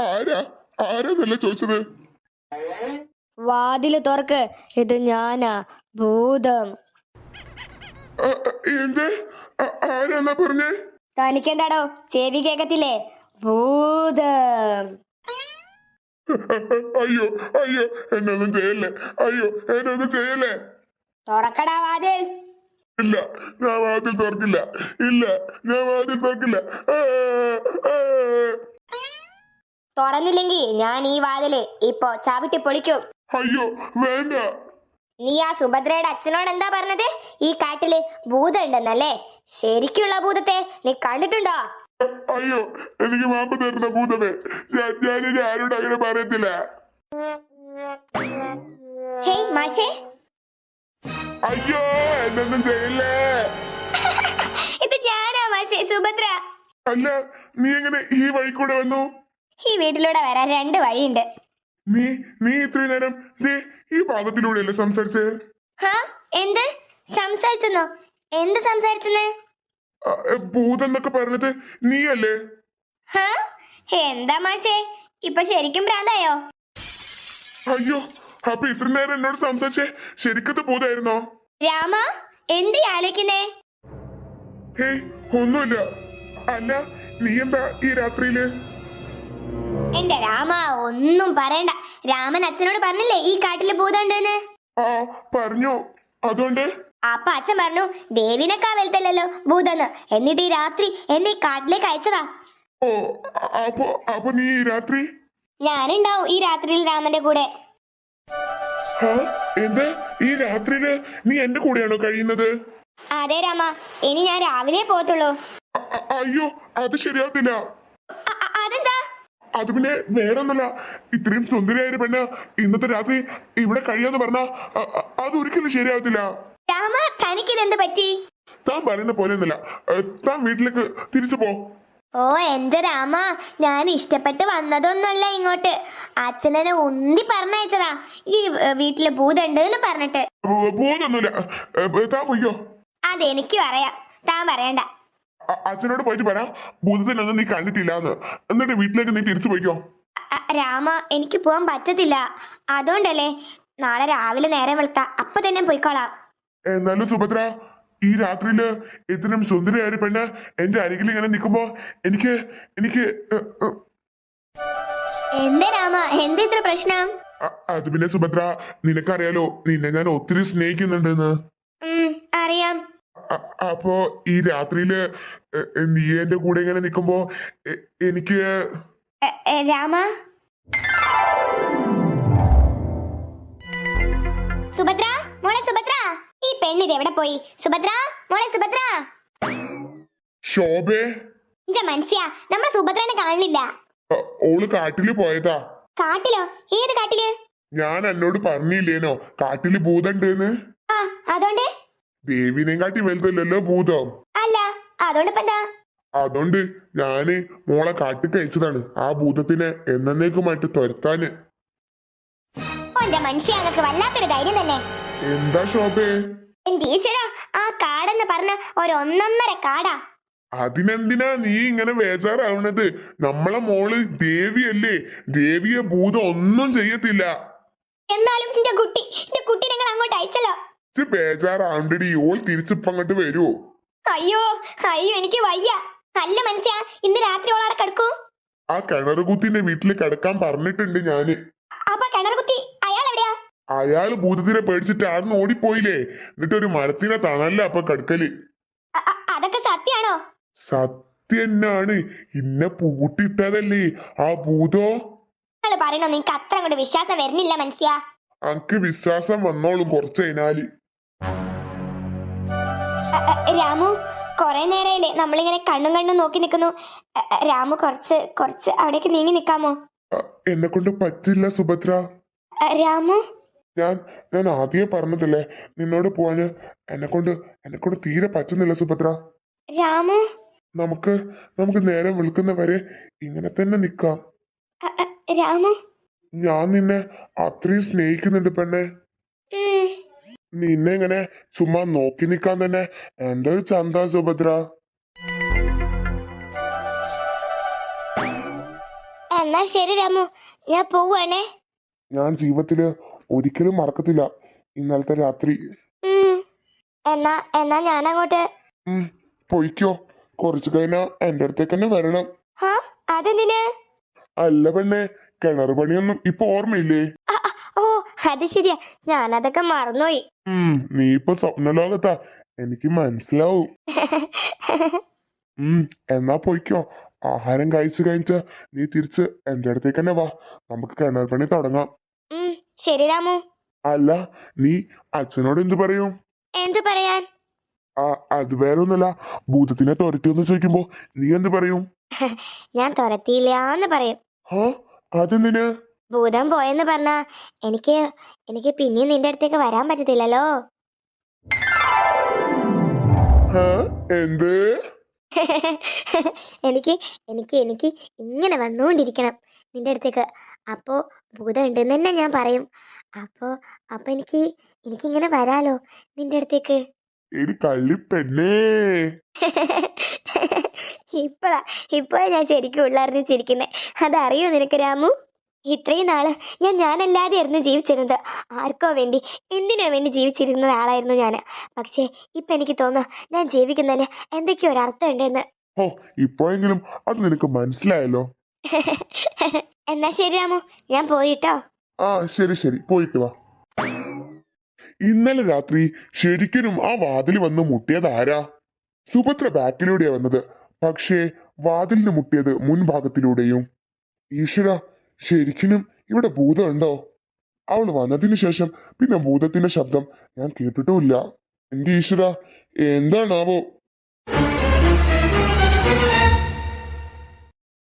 ആരാ ആരാന്നല്ല ചോദിച്ചത്. വാതില് തുറക്ക്, ഇത് ഞാനാ, ഭൂതം. എന്ത്? ആരാന്നാ പറഞ്ഞേ? തനിക്കെന്താടോ ചെവി കേക്കത്തില്ലേ? ഭൂതം. അയ്യോ അയ്യോ, എന്നൊന്നും ചെയ്യല്ലേ, അയ്യോ എന്നൊന്നും ചെയ്യല്ലേ. തുറക്കടാ വാതിൽ. ഇല്ല, ഞാൻ വാതിൽ തുറക്കില്ല. ഇല്ല, ഞാൻ വാതിൽ തുറക്കില്ല. തുറന്നില്ലെങ്കി ഞാൻ ഈ വാതില് ഇപ്പൊ ചവിട്ടി പൊളിക്കും. അയ്യോ വേണ്ട. നീ ആ സുഭദ്രയുടെ അച്ഛനോട് എന്താ പറഞ്ഞത്? ഈ കാട്ടില് ഭൂതം ഉണ്ടെന്നല്ലേ? ശരിക്കുള്ള ഭൂതത്തെ നീ കണ്ടിട്ടുണ്ടോ? അയ്യോ, എനിക്ക് മാപ്പ് തരുന്ന ഭൂതമേ, ഞാനിനി ആരോട് അങ്ങനെ പറയത്തില്ല. ഹേയ് മാഷേ. അയ്യോ എന്നൊന്നും ചെയ്യല്ലേ. ഇത് ഞാനാ മാഷേ, സുഭദ്ര. അല്ല, നീ എങ്ങനെ ഈ വഴി കൂടെ വന്നു? ഈ വീട്ടിലൂടെ വരാൻ 2 വഴിയുണ്ട്. നീ ഇത്രയും നേരം ഈ ഭാഗത്തിലൂടെയല്ലേ സംസാരിച്ചേ? ഹാ, എന്ത് സംസാരിച്ചെന്നോ? എന്ത് സംസാരിച്ചെന്ന്? ഭൂതം എന്നൊക്കെ പറഞ്ഞത് നീയല്ലേ? ഹാ, എന്താ മാഷേ, ഇപ്പൊ ശരിക്കും ഭ്രാന്തായോ? അയ്യോ, അപ്പൊ ഇത്ര നേരം എന്നോട് സംസാരിച്ചേ ശരിക്കത്തെ ഭൂതായിരുന്നോ? രാമ, എന്ത് ആലോചിക്കുന്നേ? ഹേയ്, ഒന്നുമില്ല. അല്ല, നീ എന്താ ഈ രാത്രിയില്? എന്റെ രാമ, ഒന്നും പറയണ്ട. രാമൻ അച്ഛനോട് പറഞ്ഞില്ലേ ഈ കാട്ടില് ഭൂതം ഉണ്ടെന്ന്? ആ പറഞ്ഞു. അതുകൊണ്ട് അപ്പൊ അച്ഛൻ പറഞ്ഞു ദേവിനെക്കാ വലുതല്ലോ ഭൂതന്ന്. എന്നിട്ട് ഈ രാത്രി എന്നെ ഈ കാട്ടിലേക്ക് അയച്ചതാ. ഓ, അപ്പൊ നീ ഈ രാത്രി? ഞാനുണ്ടാവും ഈ രാത്രിയിൽ രാമന്റെ കൂടെ. എന്ത്? ഈ രാത്രിയില് നീ എന്റെ കൂടെയാണോ കഴിയുന്നത്? അതെ രാമ, ഇനി ഞാൻ രാവിലെ പോകത്തുള്ളൂ. അയ്യോ, അത് ശരിയാവത്തില്ല. അതെന്താ? അത് പിന്നെ വേറൊന്നല്ല, ഇത്രയും സുന്ദരിയായ പെണ്ണ് ഇന്നത്തെ രാത്രി ഇവിടെ കഴിയാന്ന് പറഞ്ഞാ അതൊരിക്കലും ശരിയാവത്തില്ല. രാമ, തനിക്കിതെന്ത് പറ്റി? താൻ പറയുന്ന പോലെ ഒന്നല്ല. താൻ വീട്ടിലേക്ക് തിരിച്ചു പോ. ഓ എന്റെ രാമ, ഞാൻ ഇഷ്ടപ്പെട്ട് വന്നതൊന്നല്ല ഇങ്ങോട്ട്. അച്ഛനെ ഉന്തി പറഞ്ഞയച്ചതാ ഈ വീട്ടില് ഭൂതണ്ട് എന്ന് പറഞ്ഞിട്ട്. പോകുന്നൊന്നുമില്ല, താൻ പോയിക്കോ. അതെനിക്കും അറിയാം, താൻ പറയണ്ട. അച്ഛനോട് പോയിട്ട് പറ ഭൂതത്തിനൊന്നും നീ കണ്ടിട്ടില്ലാന്ന്. എന്നിട്ട് വീട്ടിലേക്ക് നീ തിരിച്ചു പോയിക്കോ. രാമ, എനിക്ക് പോവാൻ പറ്റത്തില്ല. അതുകൊണ്ടല്ലേ നാളെ രാവിലെ നേരം വെളുത്ത അപ്പൊ തന്നെ പോയിക്കോളാം. എന്നാലും സുഭദ്ര, ഈ രാത്രിയില് ഇത്രയും സുന്ദരിയായ പെണ്ണ് എന്റെ അരികിൽ ഇങ്ങനെ നിൽക്കുമ്പോ എനിക്ക് എനിക്ക് എന്താ രാമ, എന്താ ഇത്ര പ്രശ്നം? അത് പിന്നെ സുഭദ്ര, നിനക്കറിയാലോ നിന്നെ ഞാൻ ഒത്തിരി സ്നേഹിക്കുന്നുണ്ടെന്ന്. അറിയാം. അപ്പോ ഈ രാത്രിയില് നീ എന്റെ കൂടെ ഇങ്ങനെ നിൽക്കുമ്പോ എനിക്ക് രാമ. സുഭദ്ര, മോളെ സുഭദ്ര, ഈ പെണ്ണിത് എവിടെ പോയി? സുഭദ്ര, മോളെ സുഭദ്ര. ശോഭേ, എന്റെ മനസ്സിയാ, നമ്മൾ സുഭദ്രനെ കാണുന്നില്ല. ഓള് കാട്ടില് പോയതാ. കാട്ടിലോ? ഏത് കാട്ടില്? ഞാൻ എന്നോട് പറഞ്ഞില്ലേനോ കാട്ടില് ഭൂതണ്ടെന്ന്? ആ, അതുകൊണ്ട്? ദേവിനെ കാട്ടി വലുതല്ലോ ഭൂതം. അല്ല, അതുകൊണ്ട് ഇപ്പൊ എന്താ? അതുകൊണ്ട് ഞാന് മോളെ കാട്ടിക്ക് അയച്ചതാണ് ആ ഭൂതത്തിനെ എന്നേക്കുമായിട്ട് തുരത്താന്. എന്റെ മനസ്സിയാങ്ങൾക്ക് വല്ലാത്തൊരു ധൈര്യം തന്നെ. എന്താ ശോഭേ? എന്റെ ഈശ്വര, ആ കാടെന്ന് പറഞ്ഞ ഒരു 1.5 കാടാ. അതിനെന്തിനാ നീ ഇങ്ങനെ ബേജാറാവണത്? നമ്മളെ മോള് ദേവിയല്ലേ, ദേവിയെ ഭൂതം ഒന്നും ചെയ്യത്തില്ല. എന്നാലും എന്റെ കുട്ടി നിങ്ങൾ അങ്ങോട്ട് അയച്ചല്ലോ. ബേജാറാവണ്ടടി, ഓൾ തിരിച്ചിപ്പ അങ്ങോട്ട് വരുവോ? അയ്യോ അയ്യോ, എനിക്ക് വയ്യ. നല്ല മനസ്സിയാ, ഇന്ന് രാത്രി ഓളാടെ കിടക്കൂ. ആ കിണറുകുത്തിന്റെ വീട്ടില് കിടക്കാൻ പറഞ്ഞിട്ടുണ്ട് ഞാന്. അപ്പൊ കിണറുകുത്തി അയാൾ എവിടെയാ? അയാള് ഭൂതത്തിനെ പേടിച്ചിട്ട് ആടുന്ന് ഓടിപ്പോയില്ലേ. എന്നിട്ട് ഒരു മരത്തിനെ തണല്ല അപ്പൊ കിടക്കല്. അതൊക്കെ സത്യാണോ? സത്യന്നാണ്. ഇന്നെ പൂട്ടിയിട്ടതല്ലേ ആ ഭൂതോ. നിങ്ങൾ പറയണോ, നിനക്ക് അത്ര അങ്ങോട്ട് വിശ്വാസം വരുന്നില്ല മനസ്സിയാ. അനക്ക് വിശ്വാസം വന്നോളും കുറച്ച് കഴിഞ്ഞാല്. രാമു, കൊറേ നേരയില്ലേ നമ്മളിങ്ങനെ കണ്ണും നോക്കി നിൽക്കുന്നു. രാമു, കുറച്ച് അവിടേക്ക് നീങ്ങി നിക്കാമോ? എന്നെ കൊണ്ട് പറ്റില്ല സുഭദ്ര. രാമു, ഞാൻ ആദ്യമേ പറഞ്ഞതല്ലേ നിന്നോട് പോവാന്. എന്നെ കൊണ്ട് തീരെ പറ്റുന്നില്ല സുഭദ്ര. രാമു, നമുക്ക് നേരം വിളിക്കുന്നവരെ ഇങ്ങനെ തന്നെ നിക്കാം. രാമു, ഞാൻ നിന്നെ അത്രയും സ്നേഹിക്കുന്നുണ്ട് പെണ്ണെ. നിന്നെ ഇങ്ങനെ ചുമ്മാ നോക്കി നിക്കാൻ തന്നെ എന്തൊരു ചന്ത സുഭദ്ര. എന്നാ ശരി രാമു, ഞാൻ പോവാണേ. ഞാൻ ജീവിതത്തില് ഒരിക്കലും മറക്കത്തില്ല ഇന്നലത്തെ രാത്രി. ഉം. എന്നാ എന്നാ ഞാൻ അങ്ങോട്ട്. പൊയ്ക്കോ, കുറച്ചു കഴിഞ്ഞാ എന്റെ അടുത്തേക്ക് തന്നെ വരണം. ആ അതെന്തിന്? അല്ല പെണ്ണെ, കിണർ പണിയൊന്നും ഇപ്പൊ ഓർമ്മയില്ലേ? ആ, ആ, ഓ അത് ശരിയാ, ഞാനതൊക്കെ മറന്നുപോയി. നീ ഇപ്പൊ സ്വപ്നലോകത്താ, എനിക്ക് മനസ്സിലാവും. എന്നാ പൊയ്ക്കോ, ആഹാരം കഴിച്ചു കഴിഞ്ഞ നീ തിരിച്ച് എന്റെ അടുത്തേക്ക് തന്നെ വാ, നമുക്ക് കിണർ പണി തുടങ്ങാം. ശരി രാമു. അല്ല, നീ അച്ഛനോട് എന്തു പറയും? എന്തു പറയാൻ? അത് വേറെ ഒന്നുമല്ല, ഭൂതത്തിനെ തുരത്തിയെന്ന് ചോദിക്കുമ്പോ നീ എന്ത് പറയും? ഞാൻ തുരത്തിയില്ലാന്ന് പറയും. അതെന്തിന്? ഭൂതം പോയെന്ന് പറഞ്ഞാ എനിക്ക് എനിക്ക് പിന്നെയും നിന്റെ അടുത്തേക്ക് വരാൻ പറ്റത്തില്ലല്ലോ. എന്ത്? എനിക്ക് എനിക്ക് എനിക്ക് ഇങ്ങനെ വന്നുകൊണ്ടിരിക്കണം നിന്റെ അടുത്തേക്ക്. അപ്പോ ഭൂതം ഉണ്ടെന്ന് തന്നെ ഞാൻ പറയും. അപ്പോ അപ്പൊ എനിക്കിങ്ങനെ വരാലോ നിന്റെ അടുത്തേക്ക്. എടി കള്ളി പെണ്ണേ. ഇപ്പോഴാ ഞാൻ ശരിക്കും ഉള്ളറിഞ്ഞ് ചിരിക്കുന്നേ. അതറിയോ നിനക്ക് രാമു? ഇത്രയും നാള് ഞാനല്ലാതെ ആയിരുന്നു ജീവിച്ചിരുന്നത്. ആർക്കോ വേണ്ടി എന്തിനോ വേണ്ടി ജീവിച്ചിരുന്ന ആളായിരുന്നു ഞാൻ. പക്ഷേ ഇപ്പൊ എനിക്ക് തോന്നുന്നു ഞാൻ ജീവിക്കുന്നതിന് എന്തൊക്കെയോ ഒരു അർത്ഥം ഉണ്ടെന്ന്. ഇപ്പോഴെങ്കിലും അത് നിനക്ക് മനസ്സിലായല്ലോ. എന്നാ ശരി രാമു, ഞാൻ പോയിട്ടോ. ശരി ശരി, പോയിട്ട് വാ. ഇന്നലെ രാത്രി ശരിക്കും ആ വാതിൽ വന്ന് മുട്ടിയത് ആരാ? സുഭദ്ര ബാക്കിലൂടെയാ വന്നത്, പക്ഷേ വാതിലിന് മുട്ടിയത് മുൻഭാഗത്തിലൂടെയും. ഈശ്വര, ശരിക്കും ഇവിടെ ഭൂതമുണ്ടോ? അവൾ വന്നതിന് ശേഷം പിന്നെ ഭൂതത്തിന്റെ ശബ്ദം ഞാൻ കേട്ടിട്ടുമില്ല. എന്റെ ഈശ്വര, എന്താണാവോ?